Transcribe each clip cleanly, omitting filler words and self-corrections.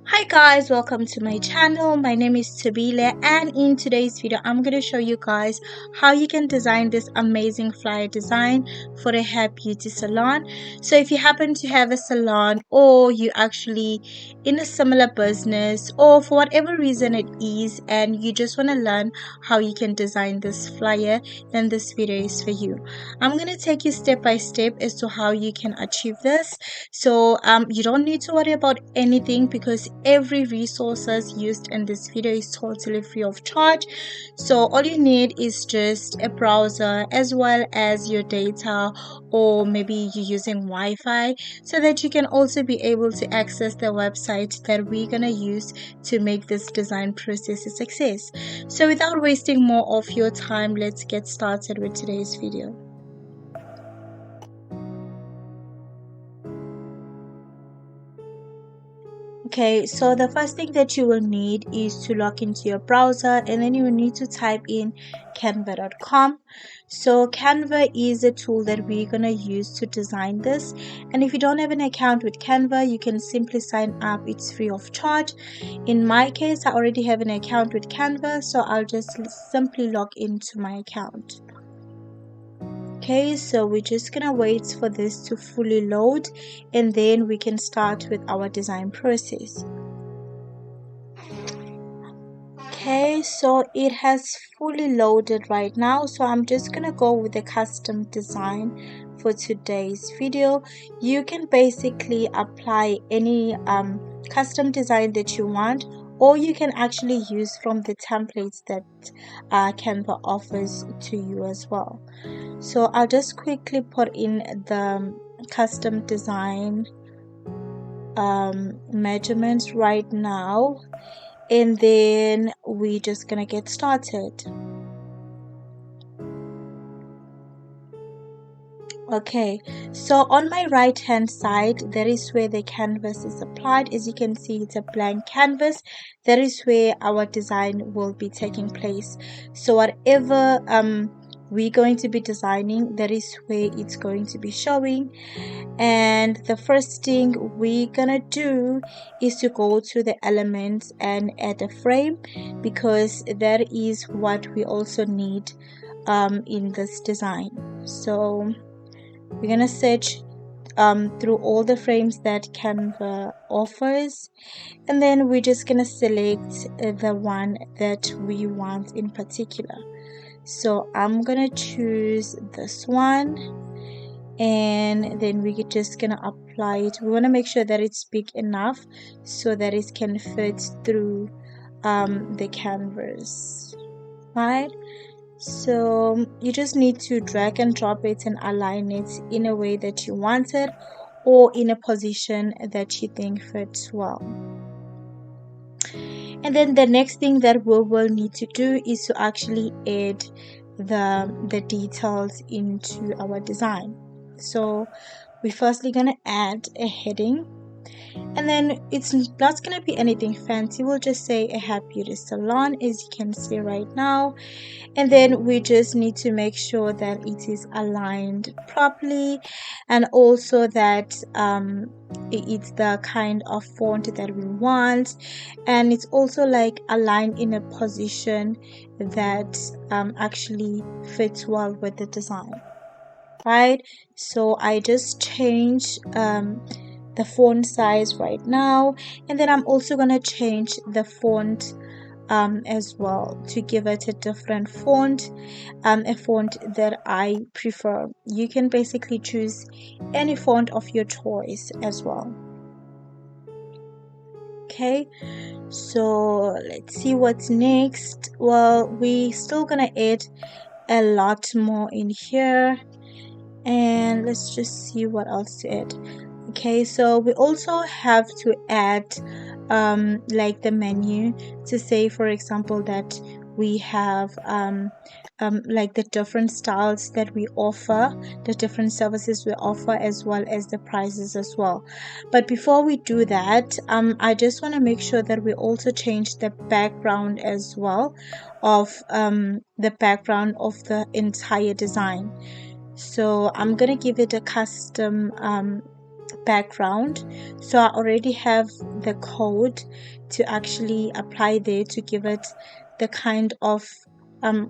Hi guys, welcome to my channel. My name is Tabile, and in today's video I'm going to show you guys how you can design this amazing flyer design for a hair beauty salon. So if you happen to have a salon, or you actually in a similar business, or for whatever reason it is, and you just want to learn how you can design this flyer, then this video is for you. I'm going to take you step by step as to how you can achieve this. So you don't need to worry about anything, because every resources used in this video is totally free of charge. So all you need is just a browser as well as your data, or maybe you're using Wi-Fi, so that you can also be able to access the website that we're gonna use to make this design process a success. So without wasting more of your time, let's get started with today's video. Okay, so the first thing that you will need is to log into your browser, and then you will need to type in canva.com. So Canva is a tool that we're going to use to design this, and if you don't have an account with Canva, you can simply sign up. It's free of charge. In my case, I already have an account with Canva, so I'll just simply log into my account. Okay, so we're just gonna wait for this to fully load, and then we can start with our design process. Okay, so it has fully loaded right now, so I'm just gonna go with the custom design for today's video. You can basically apply any custom design that you want, or you can actually use from the templates that Canva offers to you as well. So I'll just quickly put in the custom design measurements right now, and then we're just gonna get started. Okay, so on my right hand side, there is where the canvas is applied. As you can see, it's a blank canvas. That is where our design will be taking place. So whatever we're going to be designing, that is where it's going to be showing. And the first thing we're gonna do is to go to the elements and add a frame, because that is what we also need in this design. So we're gonna search through all the frames that Canva offers, and then we're just gonna select the one that we want in particular. So I'm gonna choose this one, and then we're just gonna apply it. We want to make sure that it's big enough so that it can fit through the canvas, right? So you just need to drag and drop it and align it in a way that you want it, or in a position that you think fits well. And then the next thing that we will need to do is to actually add the details into our design. So we're firstly gonna add a heading, and then it's not gonna be anything fancy. We'll just say a hair beauty salon, as you can see right now. And then we just need to make sure that it is aligned properly, and also that it's the kind of font that we want, and it's also like aligned in a position that actually fits well with the design, right? So I just change the font size right now, and then I'm also going to change the font as well to give it a different font, a font that I prefer. You can basically choose any font of your choice as well. Okay, so let's see what's next. Well, we still gonna add a lot more in here, and let's just see what else to add. Okay, so we also have to add like the menu, to say, for example, that we have like the different styles that we offer, the different services we offer, as well as the prices as well. But before we do that, I just want to make sure that we also change the background as well of the background of the entire design. So I'm gonna give it a custom background. So I already have the code to actually apply there to give it the kind of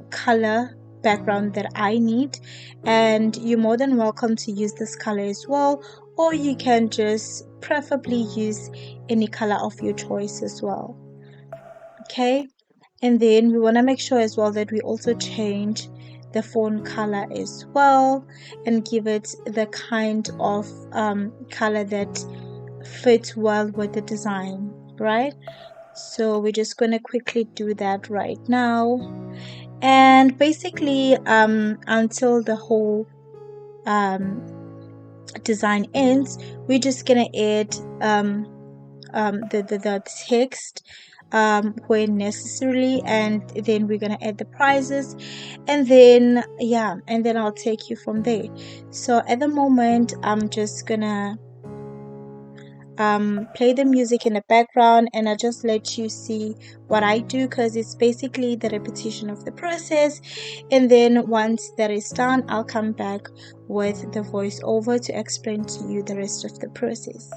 color background that I need, and you're more than welcome to use this color as well, or you can just preferably use any color of your choice as well. Okay, and then we want to make sure as well that we also change the phone color as well and give it the kind of color that fits well with the design, right? So we're just going to quickly do that right now, and basically until the whole um, design ends, we're just going to add the text when necessary, and then we're gonna add the prices, and then yeah, and then I'll take you from there. So at the moment I'm just gonna play the music in the background, and I just let you see what I do, because it's basically the repetition of the process. And then once that is done, I'll come back with the voiceover to explain to you the rest of the process.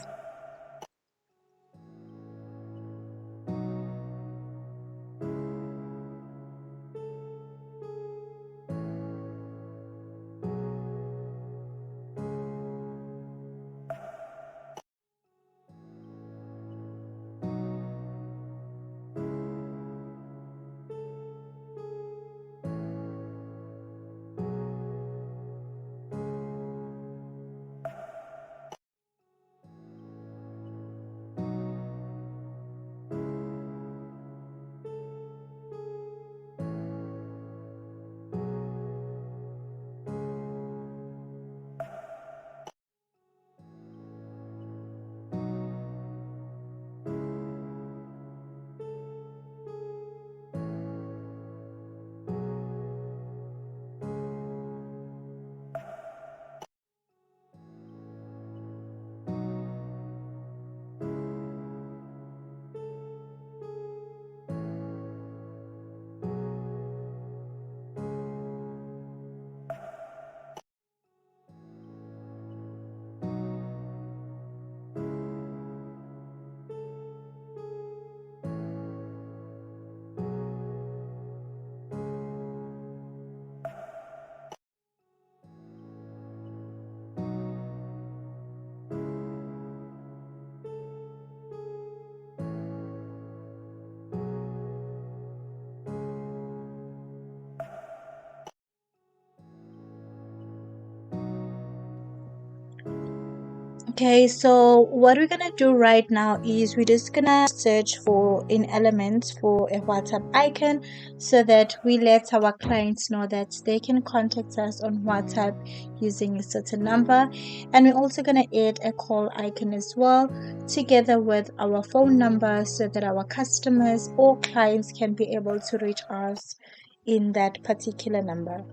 Okay, so what we're gonna do right now is we're just gonna search for in Elements for a WhatsApp icon, so that we let our clients know that they can contact us on WhatsApp using a certain number. And we're also gonna add a call icon as well, together with our phone number, so that our customers or clients can be able to reach us in that particular number.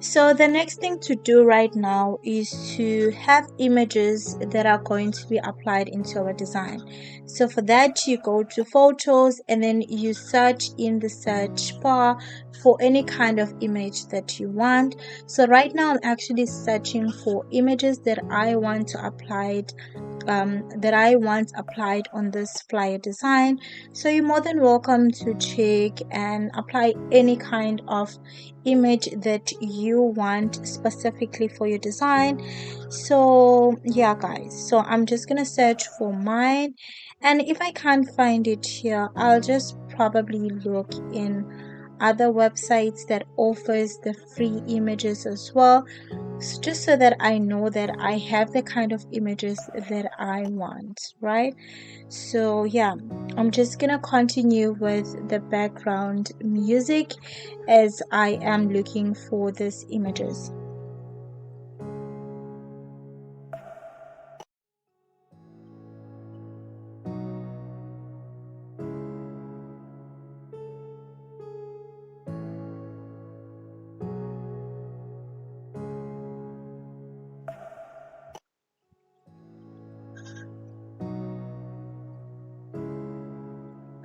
So the next thing to do right now is to have images that are going to be applied into our design. So for that, you go to photos, and then you search in the search bar for any kind of image that you want. So right now I'm actually searching for images that I want to apply that I want applied on this flyer design. So you're more than welcome to check and apply any kind of image that you want specifically for your design. So yeah guys, so I'm just gonna search for mine, and if I can't find it here, I'll just probably look in other websites that offers the free images as well, just so that I know that I have the kind of images that I want, right? So yeah, I'm just gonna continue with the background music as I am looking for these images.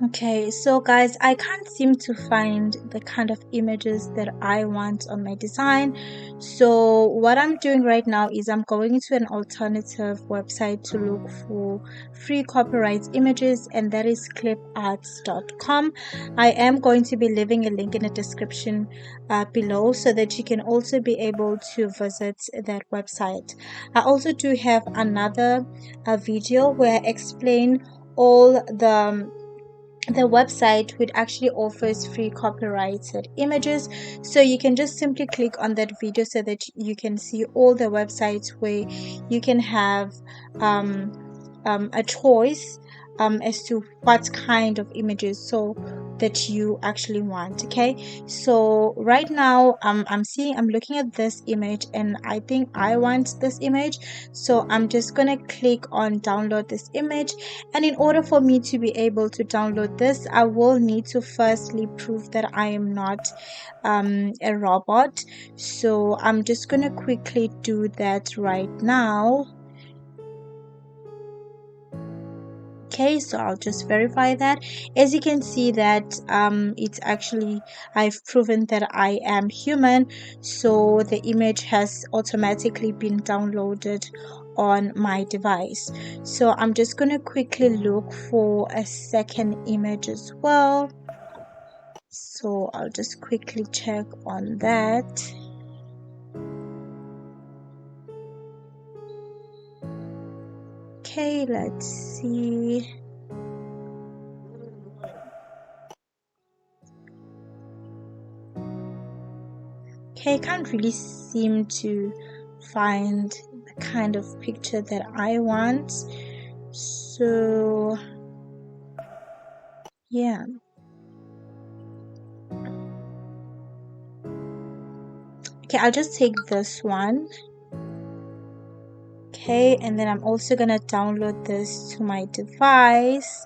Okay, so guys, I can't seem to find the kind of images that I want on my design. So what I'm doing right now is I'm going to an alternative website to look for free copyright images, and that is cliparts.com. I am going to be leaving a link in the description below so that you can also be able to visit that website. I also do have another video where I explain all the website, which actually offers free copyrighted images. So you can just simply click on that video so that you can see all the websites where you can have um, a choice as to what kind of images so that you actually want. Okay, so right now I'm looking at this image and I think I want this image, so I'm just gonna click on download this image. And in order for me to be able to download this, I will need to firstly prove that I am not a robot. So I'm just gonna quickly do that right now. Okay, so I'll just verify that. As you can see that it's actually, I've proven that I am human, so the image has automatically been downloaded on my device. So I'm just going to quickly look for a second image as well. So I'll just quickly check on that. Okay, let's see. Okay, I can't really seem to find the kind of picture that I want. So yeah. Okay, I'll just take this one. Okay, and then I'm also gonna download this to my device.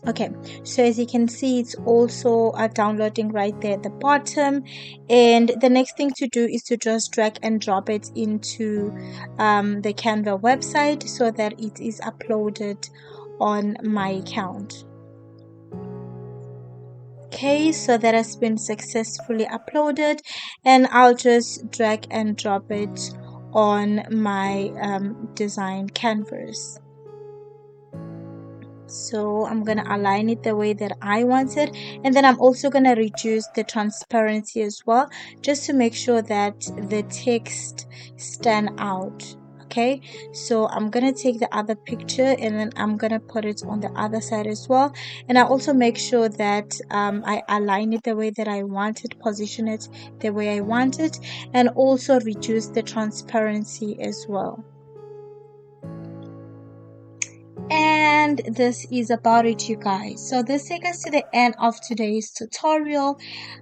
Okay, so as you can see, it's also downloading right there at the bottom, and the next thing to do is to just drag and drop it into the Canva website so that it is uploaded on my account. Okay, so that has been successfully uploaded, and I'll just drag and drop it on my design canvas. So I'm going to align it the way that I want it, and then I'm also going to reduce the transparency as well, just to make sure that the text stand out. Okay, so I'm gonna take the other picture and then I'm gonna put it on the other side as well, and I also make sure that I align it the way that I want it, position it the way I want it, and also reduce the transparency as well. And this is about it, you guys. So this takes us to the end of today's tutorial,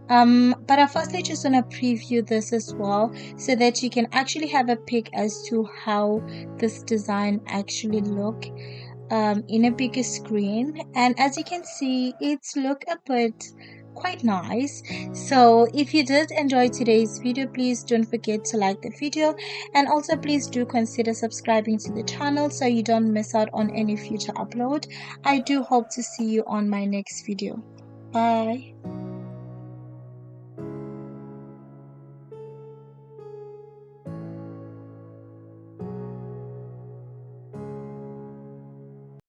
but I firstly just want to preview this as well so that you can actually have a peek as to how this design actually look in a bigger screen. And as you can see, it's look a bit quite nice. So if you did enjoy today's video, please don't forget to like the video, and also please do consider subscribing to the channel so you don't miss out on any future upload. I do hope to see you on my next video. Bye.